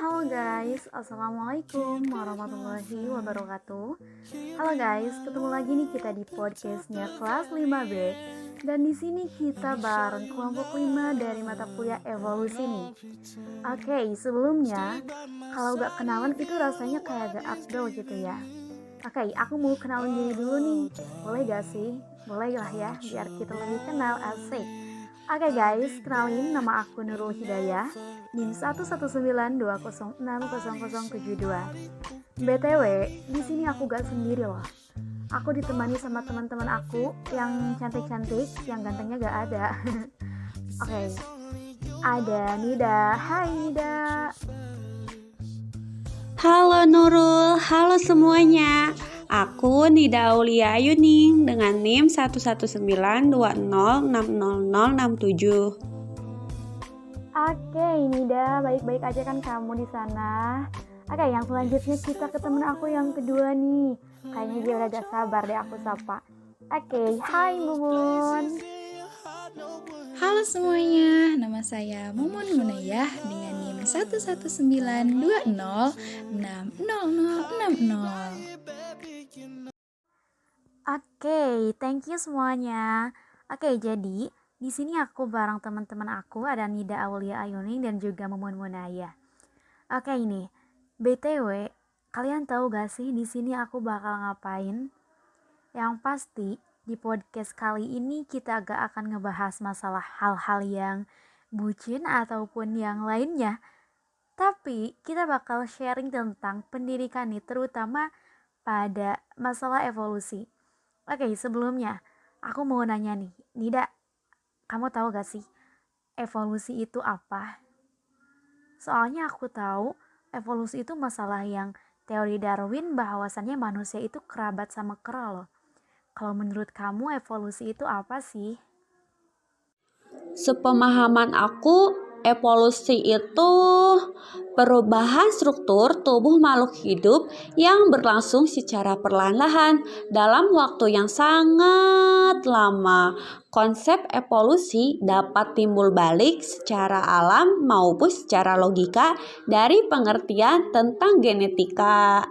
Halo guys, Assalamualaikum warahmatullahi wabarakatuh. Halo guys, ketemu lagi nih kita di podcastnya kelas 5B. Dan di sini kita bareng kelompok 5 dari mata kuliah evolusi nih. Oke, sebelumnya kalau gak kenalan itu rasanya kayak gak afdol gitu ya. Oke, aku mau kenalin diri dulu nih. Boleh gak sih? Boleh lah ya, biar kita lebih kenal, asik. Oke guys, kenalin nama aku Nurul Hidayah, NIM 11920600072. BTW, di sini aku gak sendiri loh. Aku ditemani sama teman-teman aku yang cantik-cantik, yang gantengnya gak ada. Oke, ada Nida. Hai Nida. Halo Nurul, halo semuanya. Aku Nida Aulia Yuning dengan NIM 11920606067. Oke, Nida, baik-baik aja kan kamu di sana? Oke, yang selanjutnya kita ke temen aku yang kedua nih. Kayaknya dia udah gak sabar deh aku sapa. Oke, hai Mumun. Halo semuanya, nama saya Mumun Munayah dengan NIM 11920606060. Oke, thank you semuanya. Oke, jadi di sini aku bareng teman-teman aku ada Nida Aulia Ayuning dan juga Mumun Munayah. Oke ini, BTW, kalian tahu gak sih di sini aku bakal ngapain? Yang pasti di podcast kali ini kita gak akan ngebahas masalah hal-hal yang bucin ataupun yang lainnya. Tapi kita bakal sharing tentang pendidikan nih, terutama pada masalah evolusi. Oke, sebelumnya aku mau nanya nih, Nida, kamu tahu gak sih evolusi itu apa? Soalnya aku tahu evolusi itu masalah yang teori Darwin bahwasannya manusia itu kerabat sama kera loh. Kalau menurut kamu evolusi itu apa sih? Sepemahaman aku, evolusi itu perubahan struktur tubuh makhluk hidup yang berlangsung secara perlahan-lahan dalam waktu yang sangat lama. Konsep evolusi dapat timbul balik secara alam maupun secara logika dari pengertian tentang genetika.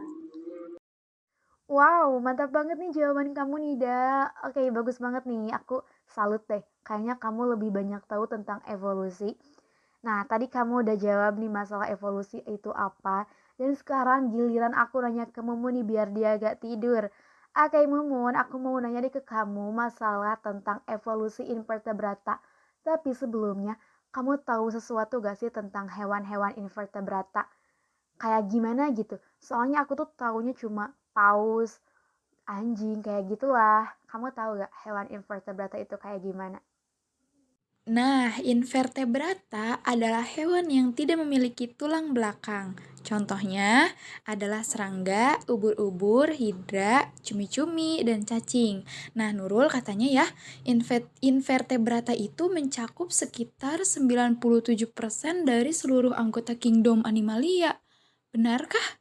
Wow, mantap banget nih jawaban kamu Nida. Oke, bagus banget nih. Aku salut deh. Kayaknya kamu lebih banyak tahu tentang evolusi. Nah, tadi kamu udah jawab nih masalah evolusi itu apa. Dan sekarang giliran aku nanya ke Mumun nih biar dia gak tidur. Oke Mumun, aku mau nanya nih ke kamu masalah tentang evolusi invertebrata. Tapi sebelumnya, kamu tahu sesuatu gak sih tentang hewan-hewan invertebrata? Kayak gimana gitu? Soalnya aku tuh taunya cuma paus, anjing, kayak gitulah. Kamu tahu gak hewan invertebrata itu kayak gimana? Nah, invertebrata adalah hewan yang tidak memiliki tulang belakang. Contohnya adalah serangga, ubur-ubur, hidra, cumi-cumi, dan cacing. Nah, Nurul katanya ya, invertebrata itu mencakup sekitar 97% dari seluruh anggota kingdom Animalia. Benarkah?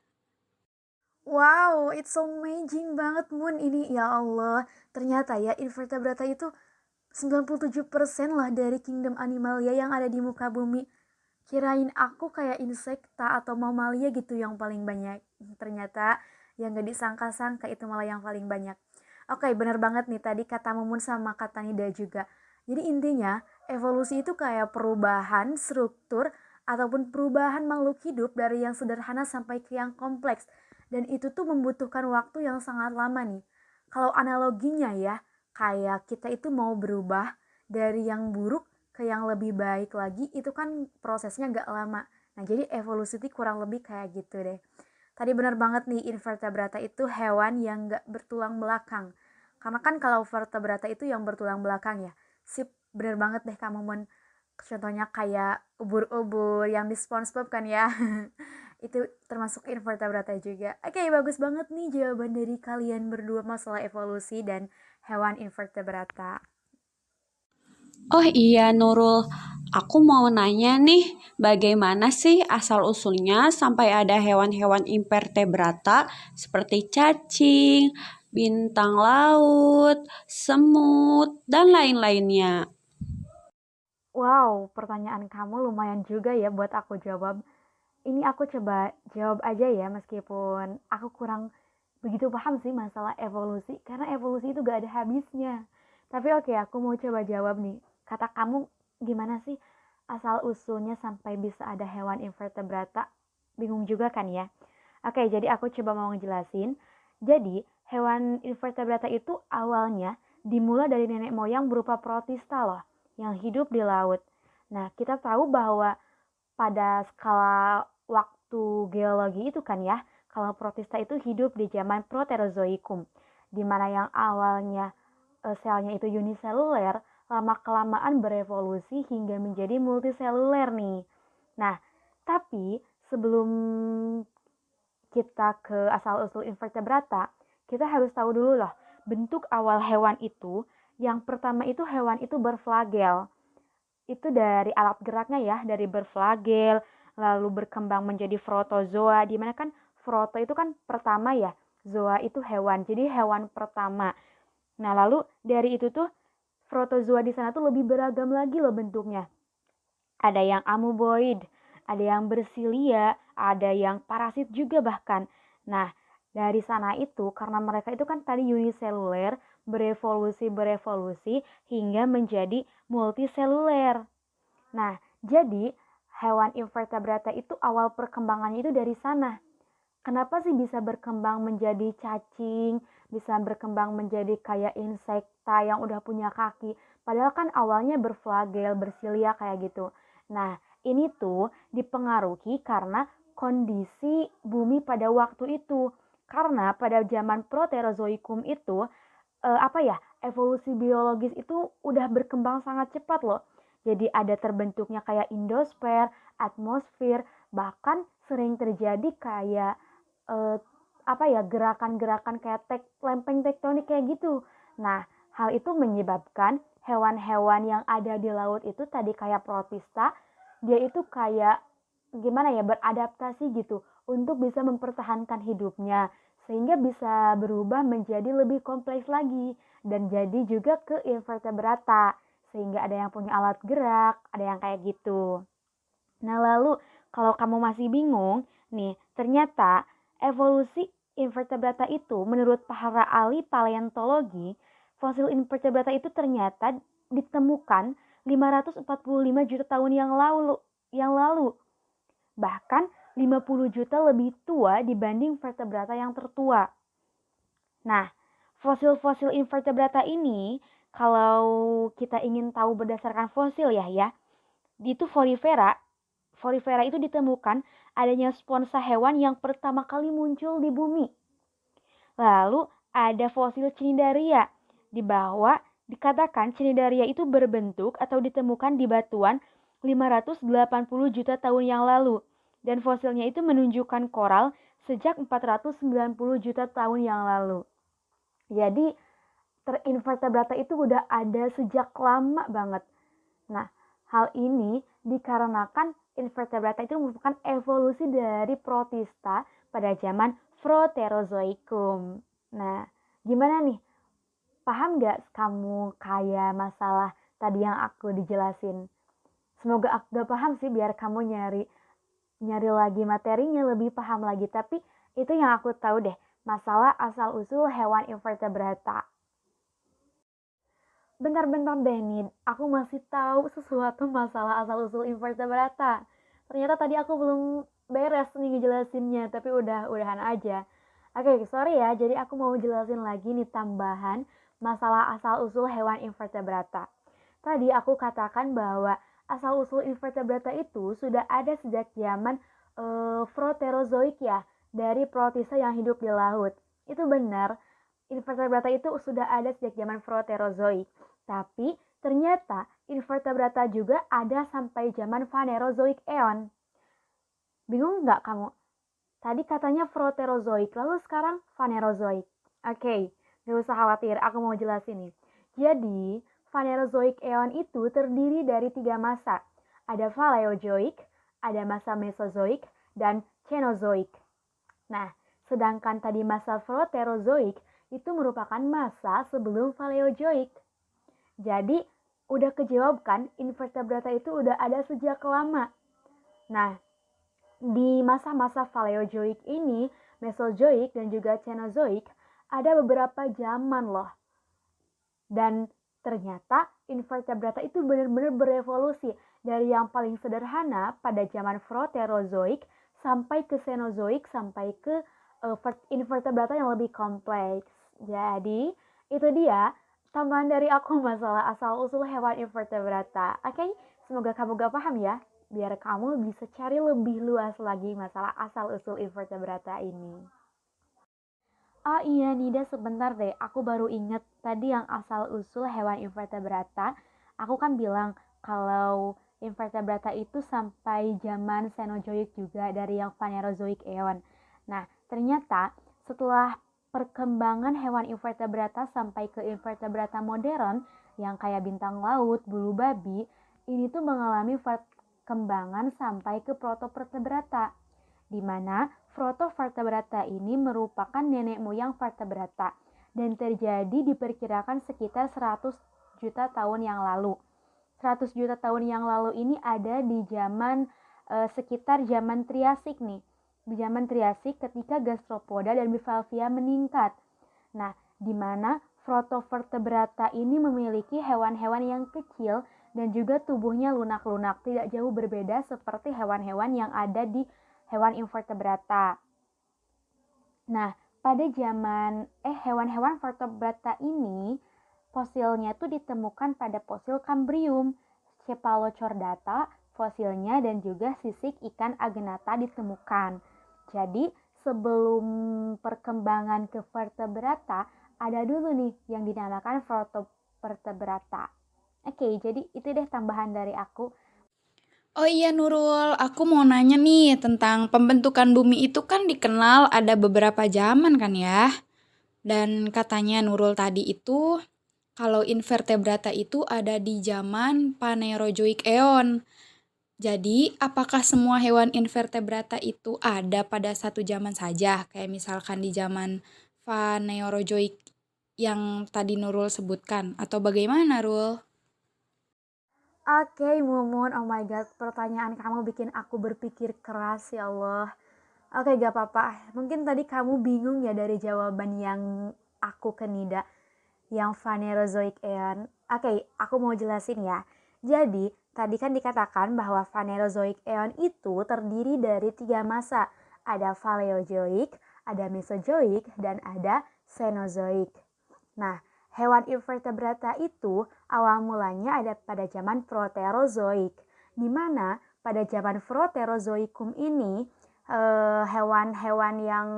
Wow, it's so amazing banget Moon ini. Ya Allah, ternyata ya invertebrata itu 97% lah dari kingdom Animalia yang ada di muka bumi. Kirain aku kayak insekta atau mamalia gitu yang paling banyak. Ternyata yang gak disangka-sangka itu malah yang paling banyak. Oke, bener banget nih tadi kata Mumun sama kata Nida juga. Jadi intinya evolusi itu kayak perubahan struktur ataupun perubahan makhluk hidup dari yang sederhana sampai ke yang kompleks. Dan itu tuh membutuhkan waktu yang sangat lama nih. Kalau analoginya ya, kayak kita itu mau berubah dari yang buruk ke yang lebih baik lagi, itu kan prosesnya gak lama. Nah jadi evolusi itu kurang lebih kayak gitu deh. Tadi benar banget nih, invertebrata itu hewan yang gak bertulang belakang. Karena kan kalau vertebrata itu yang bertulang belakang ya. Sip, bener banget deh kamu Mon. Contohnya kayak ubur-ubur yang di SpongeBob kan ya. Itu termasuk invertebrata juga. Oke, bagus banget nih jawaban dari kalian berdua masalah evolusi dan hewan invertebrata. Oh iya Nurul, aku mau nanya nih, bagaimana sih asal-usulnya sampai ada hewan-hewan invertebrata seperti cacing, bintang laut, semut, dan lain-lainnya? Wow, pertanyaan kamu lumayan juga ya buat aku jawab. ini aku coba jawab aja ya, meskipun aku kurang begitu paham sih masalah evolusi, karena evolusi itu gak ada habisnya. Tapi oke, aku mau coba jawab nih. Kata kamu gimana sih asal usulnya sampai bisa ada hewan invertebrata? Bingung juga kan ya? Oke, jadi aku coba mau ngejelasin. Jadi, hewan invertebrata itu awalnya dimulai dari nenek moyang berupa protista loh, yang hidup di laut. Nah, kita tahu bahwa pada skala waktu geologi itu kan ya, kalau protista itu hidup di zaman Proterozoikum, di mana yang awalnya selnya itu uniseluler, lama-kelamaan berevolusi hingga menjadi multiseluler nih. Nah, tapi sebelum kita ke asal-usul invertebrata, kita harus tahu dulu loh, bentuk awal hewan itu. Yang pertama itu hewan itu berflagel. Itu dari alat geraknya ya, dari berflagel, lalu berkembang menjadi protozoa, di mana kan proto itu kan pertama ya, zoa itu hewan, jadi hewan pertama. Nah, lalu dari itu tuh protozoa di sana tuh lebih beragam lagi loh bentuknya. Ada yang amoeboid, ada yang bersilia, ada yang parasit juga bahkan. Nah, dari sana itu karena mereka itu kan tadi uniseluler, berevolusi hingga menjadi multiseluler. Nah, jadi hewan invertebrata itu awal perkembangannya itu dari sana. Kenapa sih bisa berkembang menjadi cacing, bisa berkembang menjadi kayak insekta yang udah punya kaki, padahal kan awalnya berflagel, bersilia kayak gitu. Nah, ini tuh dipengaruhi karena kondisi bumi pada waktu itu. Karena pada zaman Proterozoikum itu evolusi biologis itu udah berkembang sangat cepat loh. Jadi ada terbentuknya kayak endosfer, atmosfer, bahkan sering terjadi kayak eh, gerakan-gerakan kayak lempeng tektonik kayak gitu. Nah, hal itu menyebabkan hewan-hewan yang ada di laut itu tadi kayak protista, dia itu kayak gimana ya, beradaptasi gitu untuk bisa mempertahankan hidupnya sehingga bisa berubah menjadi lebih kompleks lagi dan jadi juga ke invertebrata sehingga ada yang punya alat gerak, ada yang kayak gitu. Nah, lalu kalau kamu masih bingung, nih, ternyata evolusi invertebrata itu menurut para ahli paleontologi, fosil invertebrata itu ternyata ditemukan 545 juta tahun yang lalu. Bahkan 50 juta lebih tua dibanding vertebrata yang tertua. Nah, fosil-fosil invertebrata ini kalau kita ingin tahu berdasarkan fosil ya, itu Folivera. Folivera itu ditemukan adanya sponsa hewan yang pertama kali muncul di bumi. Lalu ada fosil Cnidaria. Di bawah dikatakan Cnidaria itu berbentuk atau ditemukan di batuan 580 juta tahun yang lalu. Dan fosilnya itu menunjukkan koral sejak 490 juta tahun yang lalu. Jadi invertebrata itu udah ada sejak lama banget. Nah, hal ini dikarenakan invertebrata itu merupakan evolusi dari protista pada zaman Proterozoikum. Nah, gimana nih? Paham gak kamu kayak masalah tadi yang aku dijelasin? Semoga aku gak paham sih, biar kamu nyari lagi materinya lebih paham lagi. Tapi itu yang aku tahu deh, masalah asal-usul hewan invertebrata. Bentar-bentar deh nih, aku masih tahu sesuatu masalah asal-usul invertebrata. Ternyata tadi aku belum beres nih ngejelasinnya, tapi udahan aja. Oke, sorry ya, jadi aku mau jelasin lagi nih tambahan masalah asal-usul hewan invertebrata. Tadi aku katakan bahwa asal-usul invertebrata itu sudah ada sejak zaman Proterozoik ya, dari protista yang hidup di laut. Itu benar, invertebrata itu sudah ada sejak zaman Proterozoik. Tapi ternyata invertebrata juga ada sampai zaman Phanerozoic Eon. Bingung nggak kamu? Tadi katanya Proterozoik, lalu sekarang Phanerozoic. Oke, gak usah khawatir, aku mau jelasin nih. Jadi, Phanerozoic Eon itu terdiri dari 3 masa. Ada Paleozoic, ada masa Mesozoic, dan Cenozoic. Nah, sedangkan tadi masa Proterozoic itu merupakan masa sebelum Paleozoic. Jadi, udah kejawab kan, invertebrata itu udah ada sejak lama. Nah, Di masa-masa Paleozoik ini, Mesozoik dan juga Cenozoik, ada beberapa zaman loh. Dan ternyata invertebrata itu benar-benar berevolusi dari yang paling sederhana pada zaman Proterozoik sampai ke Cenozoik sampai ke invertebrata yang lebih kompleks. Jadi, itu dia tambahan dari aku masalah asal-usul hewan invertebrata. Oke, semoga kamu gak paham ya. Biar kamu bisa cari lebih luas lagi masalah asal-usul invertebrata ini. Oh iya Nida, sebentar deh, aku baru inget tadi yang asal-usul hewan invertebrata. Aku kan bilang kalau invertebrata itu sampai zaman Cenozoik juga dari yang Phanerozoic Aeon. Nah, ternyata setelah perkembangan hewan invertebrata sampai ke invertebrata modern yang kayak bintang laut, bulu babi, ini tuh mengalami perkembangan sampai ke protovertebrata, di mana protovertebrata ini merupakan nenek moyang vertebrata dan terjadi diperkirakan sekitar 100 juta tahun yang lalu. 100 juta tahun yang lalu ini ada di zaman sekitar zaman Triasik nih. Di zaman Triasik ketika gastropoda dan bivalvia meningkat. Nah, di mana protovertebrata ini memiliki hewan-hewan yang kecil dan juga tubuhnya lunak-lunak, tidak jauh berbeda seperti hewan-hewan yang ada di hewan invertebrata. Nah, pada zaman hewan-hewan vertebrata ini fosilnya tuh ditemukan pada fosil Cambrium, Cephalochordata fosilnya dan juga sisik ikan agnatha ditemukan. Jadi, sebelum perkembangan ke vertebrata, ada dulu nih yang dinamakan protovertebrata. Oke, jadi itu deh tambahan dari aku. Oh iya Nurul, aku mau nanya nih tentang pembentukan bumi itu kan dikenal ada beberapa zaman kan ya. Dan katanya Nurul tadi itu kalau invertebrata itu ada di zaman Phanerozoic Aeon. Jadi, apakah semua hewan invertebrata itu ada pada satu zaman saja? Kayak misalkan di zaman Phanerozoic yang tadi Nurul sebutkan atau bagaimana, Nurul? Oke, Mumun, oh my god, pertanyaan kamu bikin aku berpikir keras, ya Allah. Oke, gak apa-apa. Mungkin tadi kamu bingung ya dari jawaban yang aku ke Nida, yang Phanerozoic Aeon. Oke, aku mau jelasin ya. Jadi, tadi kan dikatakan bahwa Phanerozoic Aeon itu terdiri dari 3 masa. Ada Paleozoic, ada Mesozoic, dan ada Cenozoic. Nah, hewan invertebrata itu awal mulanya ada pada zaman Proterozoik, di mana pada zaman Proterozoikum ini hewan-hewan yang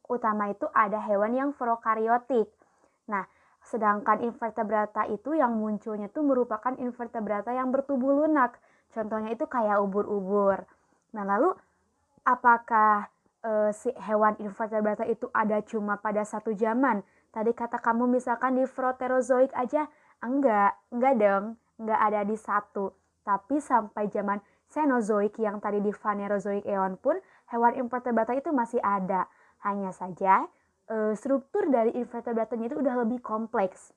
utama itu ada hewan yang prokaryotik. Nah, sedangkan invertebrata itu yang munculnya itu merupakan invertebrata yang bertubuh lunak. Contohnya itu kayak ubur-ubur. Nah, lalu apakah si hewan invertebrata itu ada cuma pada satu zaman? Tadi kata kamu misalkan di Proterozoik aja, enggak dong, enggak ada di satu. Tapi sampai zaman Cenozoik yang tadi di Phanerozoic Aeon pun hewan invertebrata itu masih ada. Hanya saja struktur dari invertebratanya itu udah lebih kompleks.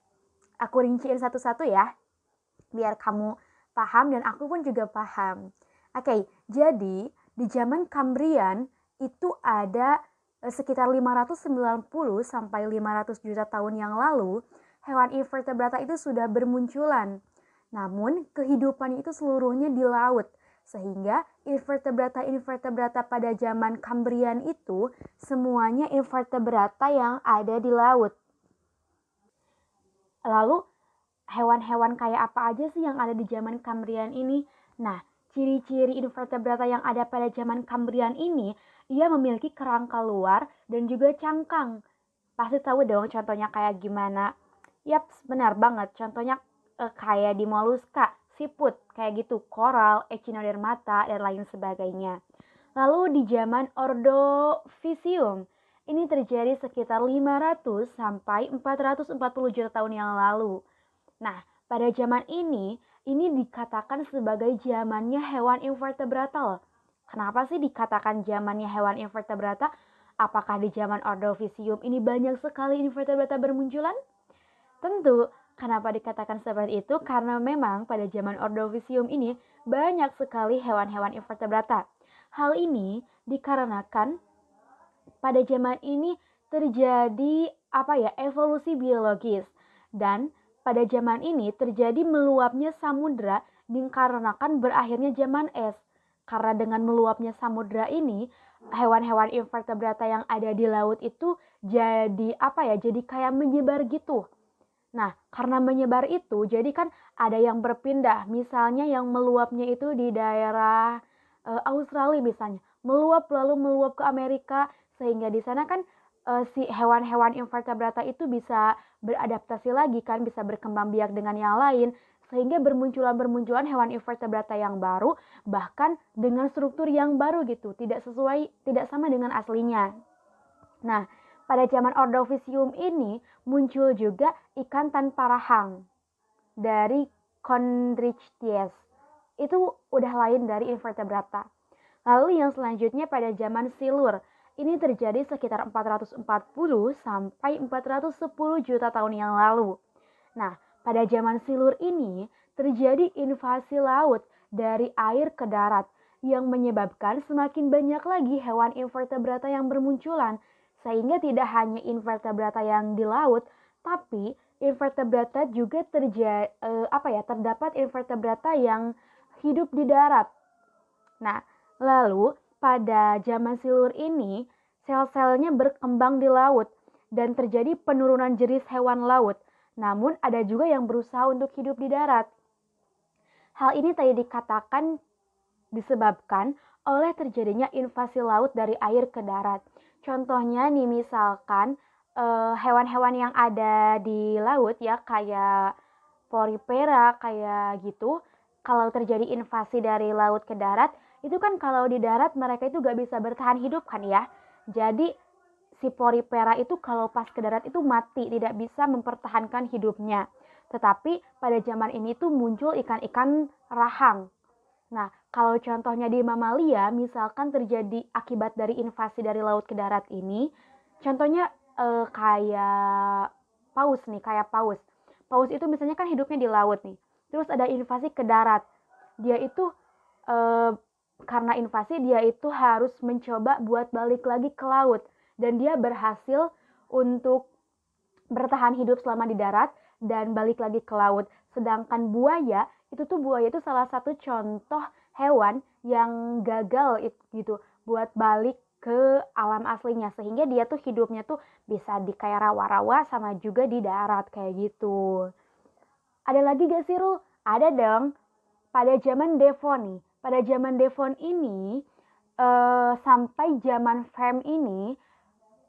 Aku rinciin satu-satu ya, biar kamu paham dan aku pun juga paham. Oke, jadi di zaman Kambrian itu ada sekitar 590 sampai 500 juta tahun yang lalu, hewan invertebrata itu sudah bermunculan. Namun, kehidupannya itu seluruhnya di laut. Sehingga invertebrata-invertebrata pada zaman Kambrian itu semuanya invertebrata yang ada di laut. Lalu, hewan-hewan kayak apa aja sih yang ada di zaman Kambrian ini? Nah, ciri-ciri invertebrata yang ada pada zaman Kambrian ini, ia memiliki kerangka luar dan juga cangkang. Pasti tahu dong contohnya kayak gimana. Yap, benar banget. Contohnya kayak di moluska, siput, kayak gitu, koral, echinodermata, dan lain sebagainya. Lalu di zaman Ordovisium, ini terjadi sekitar 500 sampai 440 juta tahun yang lalu. Nah, pada zaman ini dikatakan sebagai zamannya hewan invertebrata loh. Kenapa sih dikatakan zamannya hewan invertebrata? Apakah di zaman Ordovisium ini banyak sekali invertebrata bermunculan? Tentu, kenapa dikatakan seperti itu? Karena memang pada zaman Ordovisium ini banyak sekali hewan-hewan invertebrata. Hal ini dikarenakan pada zaman ini terjadi evolusi biologis, dan pada zaman ini terjadi meluapnya samudra dikarenakan berakhirnya zaman es. Karena dengan meluapnya samudra ini, hewan-hewan invertebrata yang ada di laut itu jadi kayak menyebar gitu. Nah, karena menyebar itu, jadi kan ada yang berpindah. Misalnya yang meluapnya itu di daerah Australia misalnya, meluap lalu meluap ke Amerika, sehingga di sana kan si hewan-hewan invertebrata itu bisa beradaptasi lagi kan, bisa berkembang biak dengan yang lain, sehingga bermunculan hewan invertebrata yang baru, bahkan dengan struktur yang baru gitu, tidak sama dengan aslinya. Nah, pada zaman Ordovisium ini muncul juga ikan tanpa rahang dari Chondrichthyes. Itu udah lain dari invertebrata. Lalu yang selanjutnya pada zaman Silur. Ini terjadi sekitar 440 sampai 410 juta tahun yang lalu. Nah, pada zaman Silur ini terjadi invasi laut dari air ke darat yang menyebabkan semakin banyak lagi hewan invertebrata yang bermunculan, sehingga tidak hanya invertebrata yang di laut, tapi invertebrata juga terdapat invertebrata yang hidup di darat. Nah, lalu pada zaman Silur ini, sel-selnya berkembang di laut dan terjadi penurunan jenis hewan laut. Namun ada juga yang berusaha untuk hidup di darat. Hal ini tadi dikatakan disebabkan oleh terjadinya invasi laut dari air ke darat. Contohnya nih misalkan hewan-hewan yang ada di laut ya, kayak porifera kayak gitu, kalau terjadi invasi dari laut ke darat, itu kan kalau di darat mereka itu gak bisa bertahan hidup kan ya. Jadi si porifera itu kalau pas ke darat itu mati, tidak bisa mempertahankan hidupnya. Tetapi pada zaman ini tuh muncul ikan-ikan rahang. Nah, kalau contohnya di mamalia, misalkan terjadi akibat dari invasi dari laut ke darat ini, contohnya kayak paus nih, kayak paus. Paus itu misalnya kan hidupnya di laut nih, terus ada invasi ke darat. Dia itu karena invasi dia itu harus mencoba buat balik lagi ke laut, dan dia berhasil untuk bertahan hidup selama di darat dan balik lagi ke laut. Sedangkan buaya itu salah satu contoh hewan yang gagal gitu buat balik ke alam aslinya, sehingga dia tuh hidupnya tuh bisa di kayak rawa-rawa sama juga di darat kayak gitu. Ada lagi gak sih, Rul? Ada dong. Pada zaman Devon nih, pada zaman Devon ini sampai zaman Fem ini,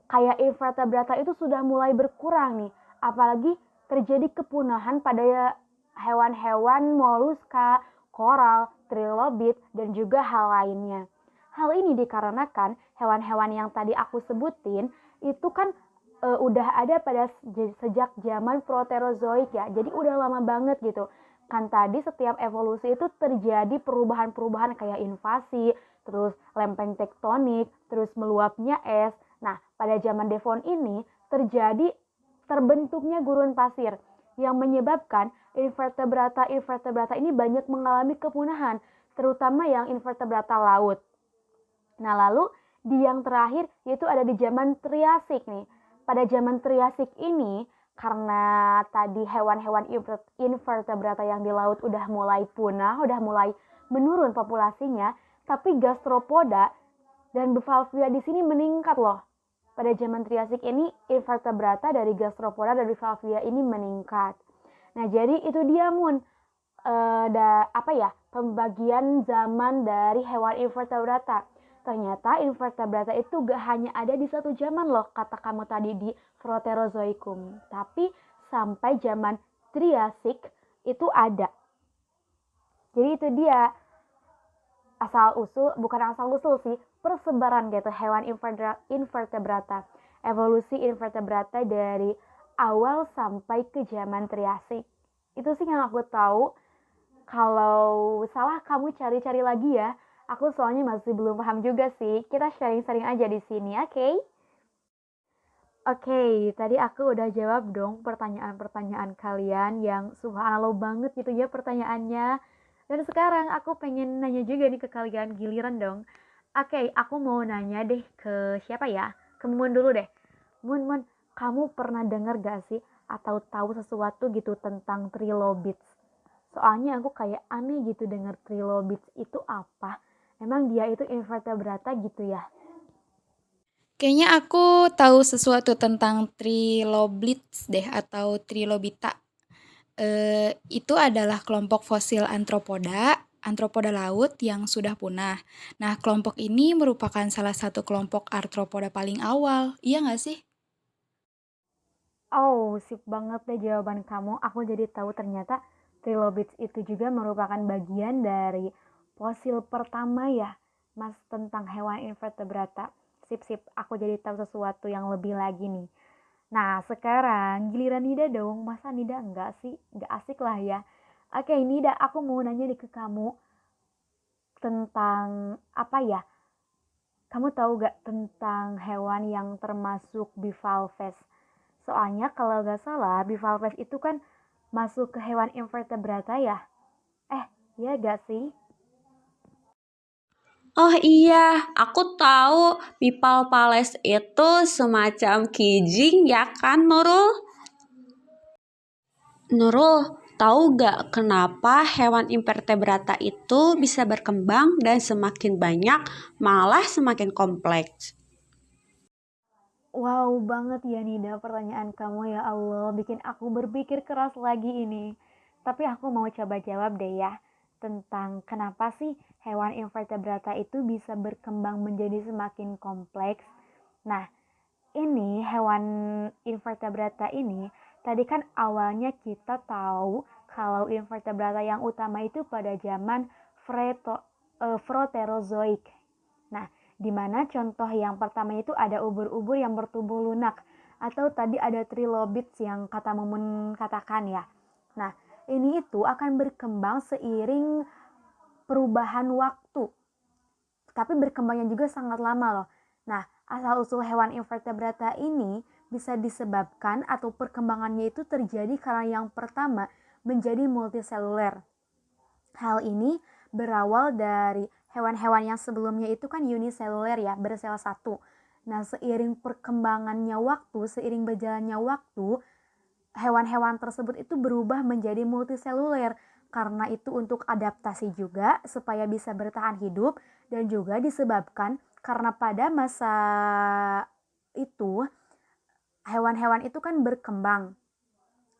kayak invertebrata itu sudah mulai berkurang nih. Apalagi terjadi kepunahan pada hewan-hewan moluska, koral, trilobit, dan juga hal lainnya. Hal ini dikarenakan hewan-hewan yang tadi aku sebutin itu kan udah ada pada sejak zaman Proterozoik ya. Jadi udah lama banget gitu. Kan tadi setiap evolusi itu terjadi perubahan-perubahan kayak invasi, terus lempeng tektonik, terus meluapnya es. Nah, pada zaman Devon ini terbentuknya gurun pasir yang menyebabkan invertebrata ini banyak mengalami kepunahan, terutama yang invertebrata laut. Nah, lalu di yang terakhir yaitu ada di zaman Triasik nih. Pada zaman Triasik ini, karena tadi hewan-hewan invertebrata yang di laut udah mulai punah, udah mulai menurun populasinya, tapi gastropoda dan bivalvia di sini meningkat loh. Pada zaman Triasik ini, invertebrata dari gastropoda dan bivalvia ini meningkat. Nah, jadi itu dia Mun, pembagian zaman dari hewan invertebrata. Ternyata invertebrata itu gak hanya ada di satu zaman loh, kata kamu tadi di Proterozoikum, tapi sampai zaman Triasik itu ada. Jadi itu dia bukan asal usul sih, persebaran gitu hewan invertebrata. Evolusi invertebrata dari awal sampai ke zaman Triasik. Itu sih yang aku tahu. Kalau salah kamu cari-cari lagi ya. Aku soalnya masih belum paham juga sih. Kita sharing-sharing aja di sini, oke? Oke, tadi aku udah jawab dong pertanyaan-pertanyaan kalian yang subhanallah banget gitu ya pertanyaannya. Dan sekarang aku pengen nanya juga nih ke kalian, giliran dong. Oke, aku mau nanya deh ke siapa ya? Ke Mun dulu deh. Mun, kamu pernah denger gak sih atau tahu sesuatu gitu tentang trilobites? Soalnya aku kayak aneh gitu denger trilobites itu apa? Emang dia itu invertebrata gitu ya? Kayaknya aku tahu sesuatu tentang trilobites deh atau trilobita. Itu adalah kelompok fosil antropoda laut yang sudah punah. Nah, kelompok ini merupakan salah satu kelompok arthropoda paling awal. Iya nggak sih? Oh, sip banget deh jawaban kamu. Aku jadi tahu ternyata trilobites itu juga merupakan bagian dari fosil pertama ya, Mas, tentang hewan invertebrata. Sip, aku jadi tahu sesuatu yang lebih lagi nih. Nah, sekarang giliran Nida dong. Masa Nida enggak sih? Enggak asik lah ya. Oke, Nida, aku mau nanya nih ke kamu tentang apa ya? Kamu tahu gak tentang hewan yang termasuk bivalves? Soalnya kalau gak salah, bivalves itu kan masuk ke hewan invertebrata ya? Ya gak sih? Oh iya, aku tahu Pipal Pales itu semacam kijing ya kan Nurul? Nurul, tahu gak kenapa hewan invertebrata itu bisa berkembang dan semakin banyak malah semakin kompleks? Wow banget ya Nida pertanyaan kamu, ya Allah, bikin aku berpikir keras lagi ini. Tapi aku mau coba jawab deh ya tentang kenapa sih hewan invertebrata itu bisa berkembang menjadi semakin kompleks. Nah, ini hewan invertebrata ini tadi kan awalnya kita tahu kalau invertebrata yang utama itu pada zaman Proterozoik. Nah, di mana contoh yang pertama itu ada ubur-ubur yang bertubuh lunak, atau tadi ada trilobites yang kata Mumun katakan ya. Nah, ini itu akan berkembang seiring perubahan waktu, tapi berkembangnya juga sangat lama loh. Nah, asal-usul hewan invertebrata ini bisa disebabkan atau perkembangannya itu terjadi karena yang pertama menjadi multiseluler. Hal ini berawal dari hewan-hewan yang sebelumnya itu kan uniseluler ya, bersel satu. Nah, seiring perkembangannya waktu, seiring berjalannya waktu, hewan-hewan tersebut itu berubah menjadi multiseluler. Karena itu untuk adaptasi juga supaya bisa bertahan hidup, dan juga disebabkan karena pada masa itu hewan-hewan itu kan berkembang.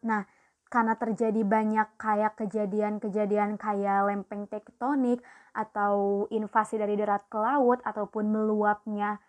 Nah, karena terjadi banyak kayak kejadian-kejadian kayak lempeng tektonik atau invasi dari darat ke laut ataupun meluapnya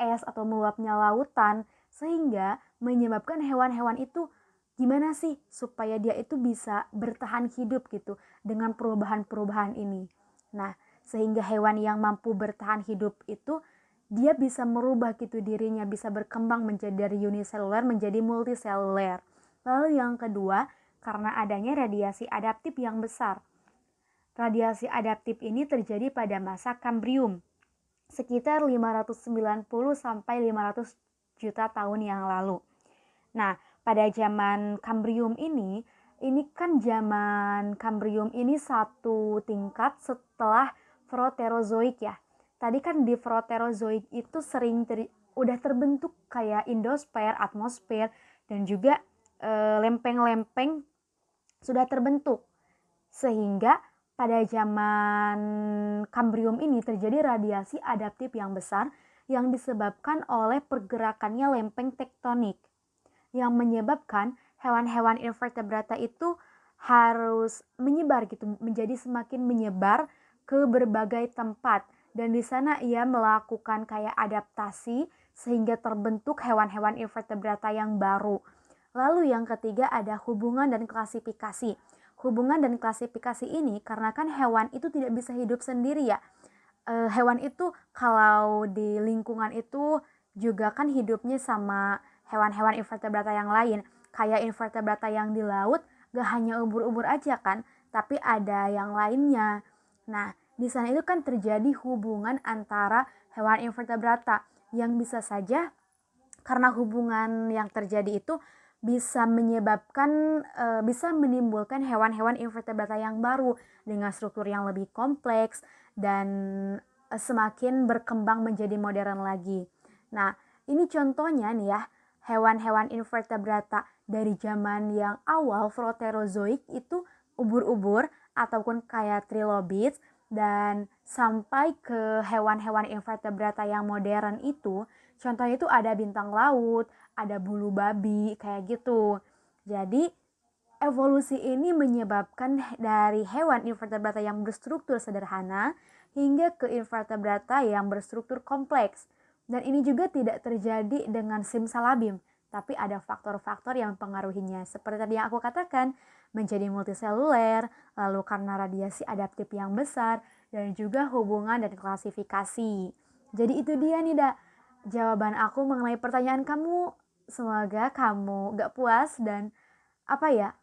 es atau meluapnya lautan, sehingga menyebabkan hewan-hewan itu gimana sih supaya dia itu bisa bertahan hidup gitu dengan perubahan-perubahan ini. Nah, sehingga hewan yang mampu bertahan hidup itu dia bisa merubah gitu dirinya, bisa berkembang menjadi dari uniseluler menjadi multiseluler. Lalu yang kedua, karena adanya radiasi adaptif yang besar. Radiasi adaptif ini terjadi pada masa Kambrium, sekitar 590 sampai 500 juta tahun yang lalu. Nah, pada zaman Kambrium ini kan zaman Kambrium ini satu tingkat setelah Proterozoik ya. Tadi kan di Proterozoik itu udah terbentuk kayak indosfer, atmosfer, dan juga lempeng-lempeng sudah terbentuk. Sehingga pada zaman Kambrium ini terjadi radiasi adaptif yang besar yang disebabkan oleh pergerakannya lempeng tektonik, yang menyebabkan hewan-hewan invertebrata itu harus menyebar gitu, menjadi semakin menyebar ke berbagai tempat, dan di sana ia melakukan kayak adaptasi sehingga terbentuk hewan-hewan invertebrata yang baru. Lalu yang ketiga ada hubungan dan klasifikasi. Hubungan dan klasifikasi ini karena kan hewan itu tidak bisa hidup sendiri ya. Hewan itu kalau di lingkungan itu juga kan hidupnya sama hewan-hewan invertebrata yang lain. Kayak invertebrata yang di laut gak hanya ubur-ubur aja kan, tapi ada yang lainnya. Nah, di sana itu kan terjadi hubungan antara hewan invertebrata yang bisa saja karena hubungan yang terjadi itu bisa menyebabkan bisa menimbulkan hewan-hewan invertebrata yang baru dengan struktur yang lebih kompleks dan semakin berkembang menjadi modern lagi. Nah, ini contohnya nih ya, hewan-hewan invertebrata dari zaman yang awal Proterozoik itu ubur-ubur ataupun kayak trilobites, dan sampai ke hewan-hewan invertebrata yang modern itu, contohnya itu ada bintang laut, ada bulu babi, kayak gitu. Jadi evolusi ini menyebabkan dari hewan invertebrata yang berstruktur sederhana hingga ke invertebrata yang berstruktur kompleks. Dan ini juga tidak terjadi dengan simsalabim, tapi ada faktor-faktor yang mempengaruhinya. Seperti tadi yang aku katakan, menjadi multiseluler, lalu karena radiasi adaptif yang besar, dan juga hubungan dan klasifikasi. Jadi itu dia nih, jawaban aku mengenai pertanyaan kamu. Semoga kamu gak puas dan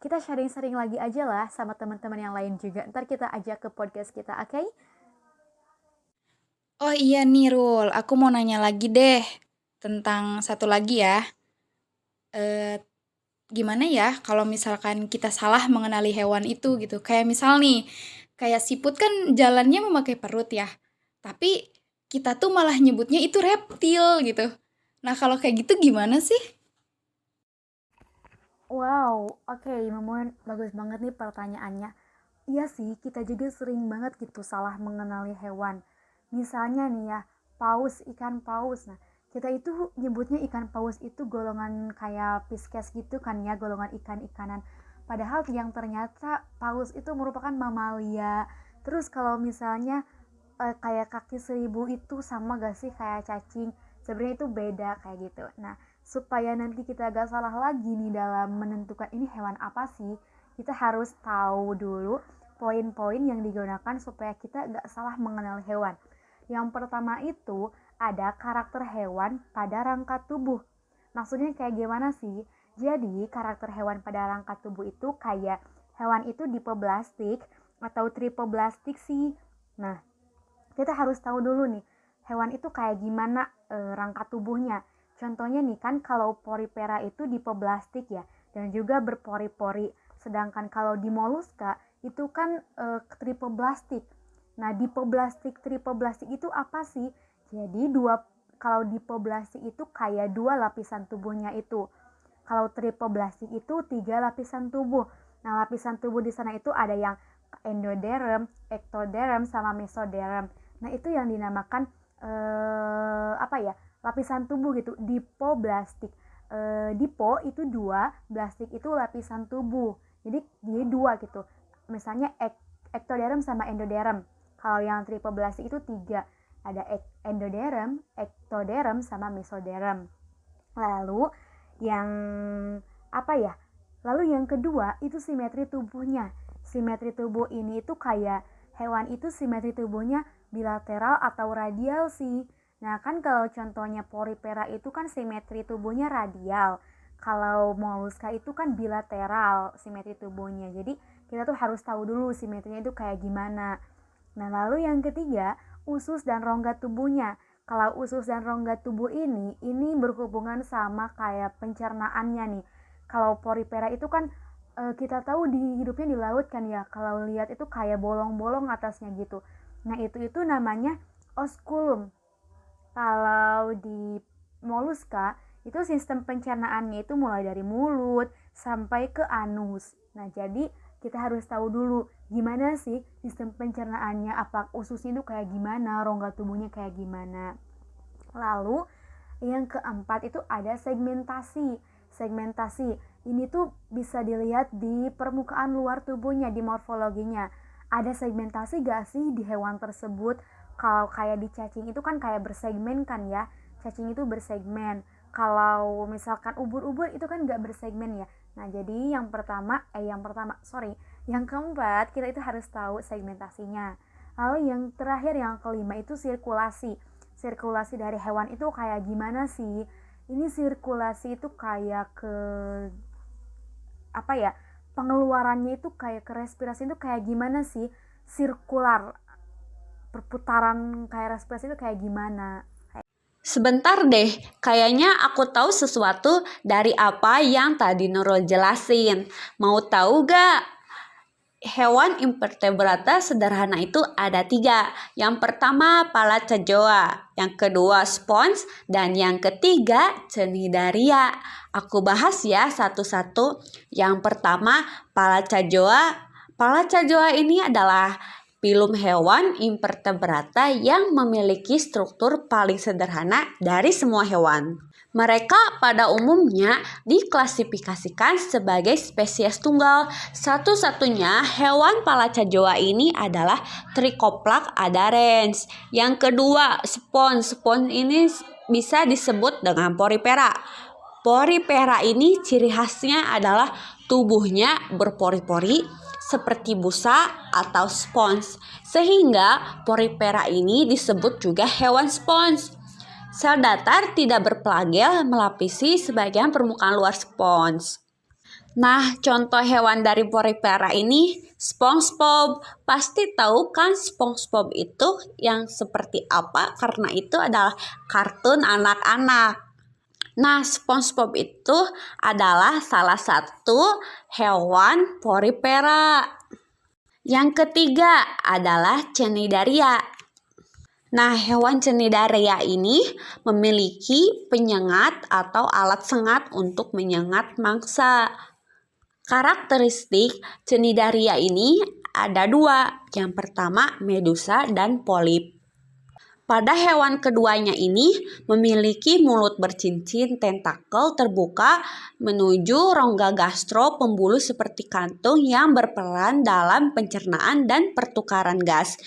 kita sharing-sharing lagi aja lah sama teman-teman yang lain juga. Ntar kita ajak ke podcast kita, oke? Oh iya nih Rul, aku mau nanya lagi deh tentang satu lagi ya. Gimana ya kalau misalkan kita salah mengenali hewan itu gitu? Kayak misal nih, kayak siput kan jalannya memakai perut ya, tapi kita tuh malah nyebutnya itu reptil gitu. Nah kalau kayak gitu gimana sih? Wow, oke, Mamun, bagus banget nih pertanyaannya. Iya sih, kita juga sering banget gitu salah mengenali hewan. Misalnya nih ya, paus, ikan paus. Nah, kita itu nyebutnya ikan paus itu golongan kayak Pisces gitu kan ya, golongan ikan-ikanan. Padahal yang ternyata paus itu merupakan mamalia. Terus kalau misalnya kayak kaki seribu itu sama gak sih kayak cacing? Sebenarnya itu beda kayak gitu. Nah, supaya nanti kita gak salah lagi nih dalam menentukan ini hewan apa sih, kita harus tahu dulu poin-poin yang digunakan supaya kita gak salah mengenal hewan. Yang pertama itu ada karakter hewan pada rangka tubuh. Maksudnya kayak gimana sih? Jadi karakter hewan pada rangka tubuh itu kayak hewan itu dipoblastik atau tripoblastik sih. Nah, kita harus tahu dulu nih, hewan itu kayak gimana rangka tubuhnya. Contohnya nih kan kalau porifera itu dipoblastik ya, dan juga berpori-pori. Sedangkan kalau di moluska itu kan tripoblastik. Nah, dipoblastik, tripoblastik itu apa sih? Jadi kalau dipoblastik itu kayak dua lapisan tubuhnya itu. Kalau tripoblastik itu 3 lapisan tubuh. Nah, lapisan tubuh di sana itu ada yang endoderm, ectoderm, sama mesoderm. Nah, itu yang dinamakan lapisan tubuh gitu, dipoblastik. Dipo itu 2, blastik itu lapisan tubuh. Jadi dia 2 gitu. Misalnya ectoderm sama endoderm. Kalau yang tripoblastik itu 3. Ada endoderm, ectoderm, sama mesoderm. Lalu yang Lalu yang kedua itu simetri tubuhnya. Simetri tubuh ini itu kayak hewan itu simetri tubuhnya bilateral atau radial sih. Nah, kan kalau contohnya porifera itu kan simetri tubuhnya radial. Kalau moluska itu kan bilateral simetri tubuhnya. Jadi kita tuh harus tahu dulu simetrinya itu kayak gimana. Nah, lalu yang ketiga, usus dan rongga tubuhnya. Kalau usus dan rongga tubuh ini berhubungan sama kayak pencernaannya nih. Kalau porifera itu kan kita tahu hidupnya di laut kan ya. Kalau lihat itu kayak bolong-bolong atasnya gitu. Nah, itu namanya osculum. Kalau di moluska itu sistem pencernaannya itu mulai dari mulut sampai ke anus. Nah, jadi kita harus tahu dulu gimana sih sistem pencernaannya, apa ususnya itu kayak gimana, rongga tubuhnya kayak gimana. Lalu yang keempat itu ada segmentasi. Segmentasi ini tuh bisa dilihat di permukaan luar tubuhnya, di morfologinya. Ada segmentasi gak sih di hewan tersebut? Kalau kayak di cacing itu kan kayak bersegmen kan ya. Cacing itu bersegmen. Kalau misalkan ubur-ubur itu kan gak bersegmen ya. Nah, jadi yang keempat kita itu harus tahu segmentasinya. Lalu yang terakhir, yang kelima itu sirkulasi. Sirkulasi dari hewan itu kayak gimana sih? Ini sirkulasi itu kayak ke pengeluarannya itu kayak ke respirasi itu kayak gimana sih? Sirkular, perputaran kayak respirasi itu kayak gimana? Sebentar deh, kayaknya aku tahu sesuatu dari apa yang tadi Nurul jelasin. Mau tahu gak? Hewan invertebrata sederhana itu ada 3. Yang pertama Palacajoa, yang kedua spons, dan yang ketiga Cnidaria. Aku bahas ya satu-satu. Yang pertama Palacajoa. Palacajoa ini adalah filum hewan invertebrata yang memiliki struktur paling sederhana dari semua hewan. Mereka pada umumnya diklasifikasikan sebagai spesies tunggal. Satu-satunya hewan Palacajoa ini adalah Trichoplax adarens. Yang kedua, spons. Spons ini bisa disebut dengan porifera. Porifera ini ciri khasnya adalah tubuhnya berpori-pori seperti busa atau spons. Sehingga porifera ini disebut juga hewan spons. Sel datar tidak berflagel melapisi sebagian permukaan luar spons. Nah, contoh hewan dari porifera ini SpongeBob. Pasti tahu kan SpongeBob itu yang seperti apa? Karena itu adalah kartun anak-anak. Nah, SpongeBob itu adalah salah satu hewan porifera. Yang ketiga adalah Cnidaria. Nah, hewan Cnidaria ini memiliki penyengat atau alat sengat untuk menyengat mangsa. Karakteristik Cnidaria ini ada 2. Yang pertama medusa dan polip. Pada hewan keduanya ini memiliki mulut bercincin tentakel terbuka menuju rongga gastro pembuluh seperti kantung yang berperan dalam pencernaan dan pertukaran gas.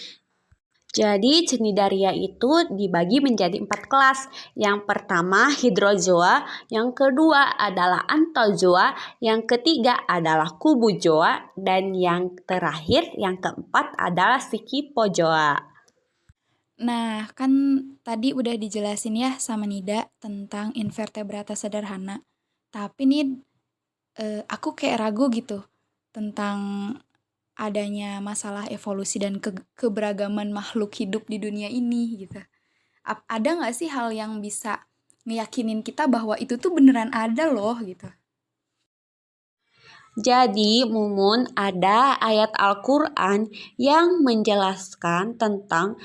Jadi Cnidaria itu dibagi menjadi 4 kelas. Yang pertama hydrozoa, yang kedua adalah anthozoa, yang ketiga adalah cubozoa, dan yang terakhir, yang keempat adalah Scyphozoa. Nah, kan tadi udah dijelasin ya sama Nida tentang invertebrata sederhana. Tapi nih, aku kayak ragu gitu tentang adanya masalah evolusi dan keberagaman makhluk hidup di dunia ini gitu. Ada nggak sih hal yang bisa ngeyakinin kita bahwa itu tuh beneran ada loh gitu? Jadi Mumun, ada ayat Al-Quran yang menjelaskan tentang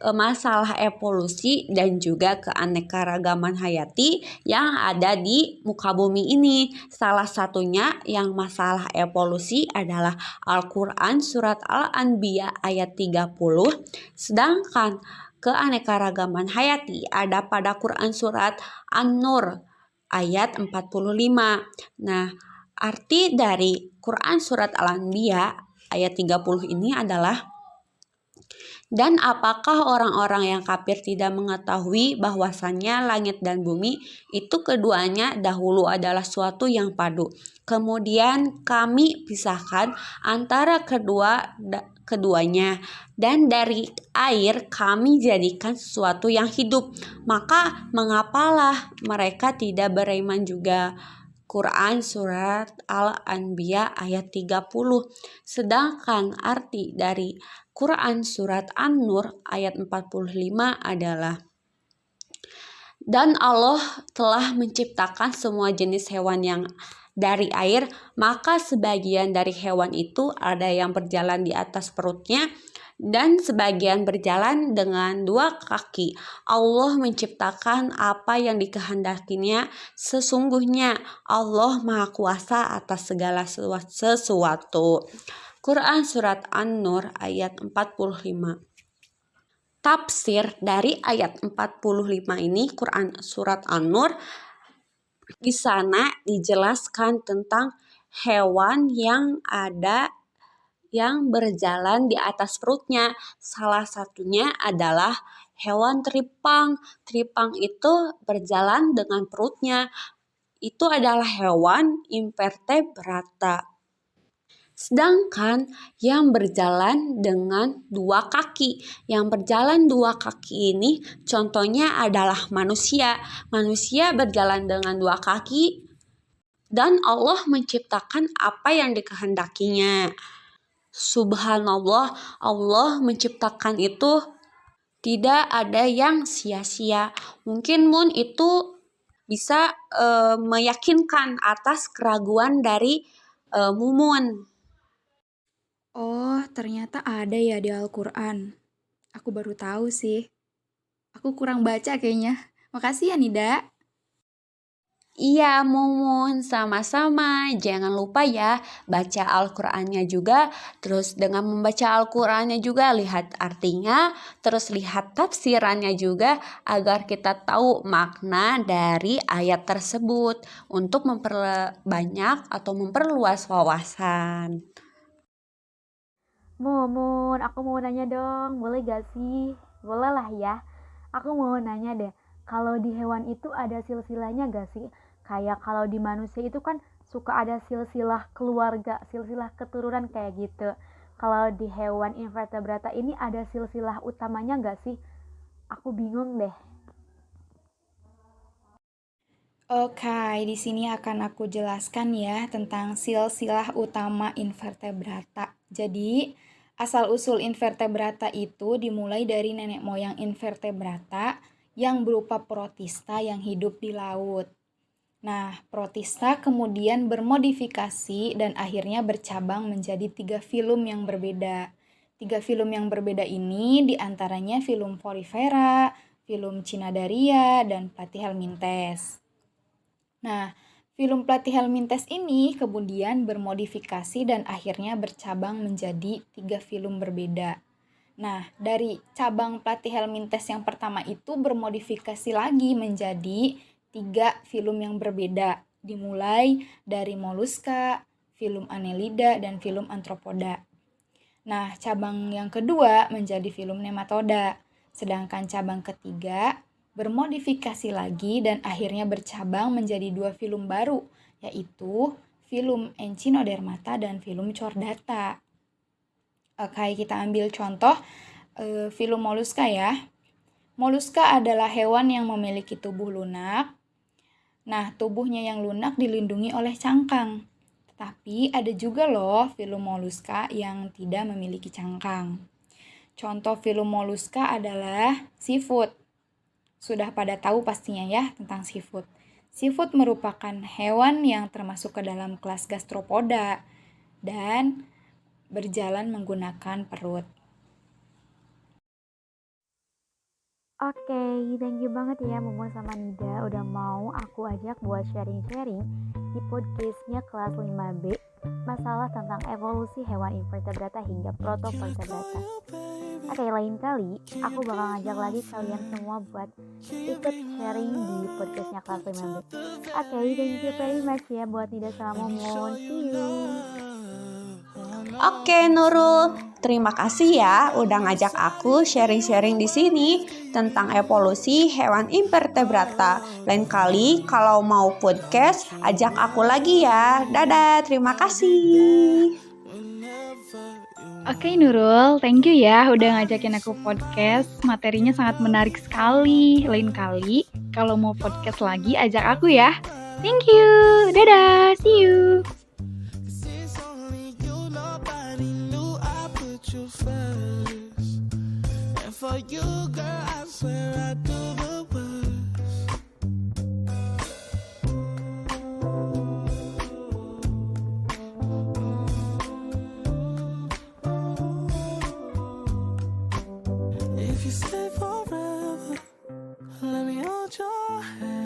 masalah evolusi dan juga keanekaragaman hayati yang ada di muka bumi ini. Salah satunya yang masalah evolusi adalah Al-Quran surat Al-Anbiya ayat 30. Sedangkan keanekaragaman hayati ada pada Quran surat An-Nur ayat 45. Nah, arti dari Quran surat Al-Anbiya ayat 30 ini adalah, dan apakah orang-orang yang kafir tidak mengetahui bahwasannya langit dan bumi itu keduanya dahulu adalah suatu yang padu. Kemudian kami pisahkan antara keduanya, dan dari air kami jadikan sesuatu yang hidup. Maka mengapalah mereka tidak beriman juga? Quran surat Al-Anbiya ayat 30. Sedangkan arti dari Quran surat An-Nur ayat 45 adalah, dan Allah telah menciptakan semua jenis hewan yang dari air, maka sebagian dari hewan itu ada yang berjalan di atas perutnya dan sebagian berjalan dengan 2 kaki. Allah menciptakan apa yang dikehendakinya. Sesungguhnya Allah Maha Kuasa atas segala sesuatu. Quran surat An-Nur ayat 45. Tafsir dari ayat 45 ini Quran surat An-Nur, di sana dijelaskan tentang hewan yang ada yang berjalan di atas perutnya. Salah satunya adalah hewan tripang. Tripang itu berjalan dengan perutnya. Itu adalah hewan invertebrata. Sedangkan yang berjalan dengan 2 kaki. Yang berjalan 2 kaki ini contohnya adalah manusia. Manusia berjalan dengan 2 kaki dan Allah menciptakan apa yang dikehendakinya. Subhanallah, Allah menciptakan itu tidak ada yang sia-sia. Mungkin Mun itu bisa meyakinkan atas keraguan dari Mumun. Oh, ternyata ada ya di Al-Quran. Aku baru tahu sih. Aku kurang baca kayaknya. Makasih ya Nida. Iya, Mumun, sama-sama. Jangan lupa ya, baca Al-Qur'annya juga. Terus dengan membaca Al-Qur'annya juga, lihat artinya, terus lihat tafsirannya juga, agar kita tahu makna dari ayat tersebut untuk memperbanyak atau memperluas wawasan. Mumun, aku mau nanya dong, boleh gak sih? Boleh lah ya. Aku mau nanya deh, kalau di hewan itu ada silsilahnya gak sih? Kayak kalau di manusia itu kan suka ada silsilah keluarga, silsilah keturunan kayak gitu. Kalau di hewan invertebrata ini ada silsilah utamanya gak sih? Aku bingung deh. Oke, di sini akan aku jelaskan ya tentang silsilah utama invertebrata. Jadi, asal-usul invertebrata itu dimulai dari nenek moyang invertebrata yang berupa protista yang hidup di laut. Nah, protista kemudian bermodifikasi dan akhirnya bercabang menjadi 3 filum yang berbeda. 3 filum yang berbeda ini diantaranya filum Porifera, filum Cnidaria, dan Platyhelminthes. Nah, filum Platyhelminthes ini kemudian bermodifikasi dan akhirnya bercabang menjadi 3 filum berbeda. Nah, dari cabang Platyhelminthes yang pertama itu bermodifikasi lagi menjadi 3 filum yang berbeda, dimulai dari moluska, filum Annelida, dan filum Arthropoda. Nah, cabang yang kedua menjadi filum Nematoda, sedangkan cabang ketiga bermodifikasi lagi dan akhirnya bercabang menjadi 2 filum baru, yaitu filum Echinodermata dan filum Chordata. Oke, kita ambil contoh filum moluska ya. Moluska adalah hewan yang memiliki tubuh lunak. Nah, tubuhnya yang lunak dilindungi oleh cangkang. Tetapi ada juga loh filum moluska yang tidak memiliki cangkang. Contoh filum moluska adalah seafood. Sudah pada tahu pastinya ya tentang seafood. Seafood merupakan hewan yang termasuk ke dalam kelas gastropoda dan berjalan menggunakan perut. Oke, thank you banget ya Mumun sama Nida udah mau aku ajak buat sharing-sharing di podcastnya kelas 5B masalah tentang evolusi hewan invertebrata hingga protovertebrata. Oke, lain kali aku bakal ngajak lagi kalian semua buat ikut sharing di podcastnya kelas 5B. Oke, thank you very much ya buat Nida sama Mumun. See you. Oke, Nurul, terima kasih ya udah ngajak aku sharing-sharing di sini tentang evolusi hewan invertebrata. Lain kali kalau mau podcast, ajak aku lagi ya. Dadah, terima kasih. Oke Nurul, thank you ya udah ngajakin aku podcast. Materinya sangat menarik sekali. Lain kali kalau mau podcast lagi ajak aku ya. Thank you. Dadah, see you. For you, girl, I swear I do the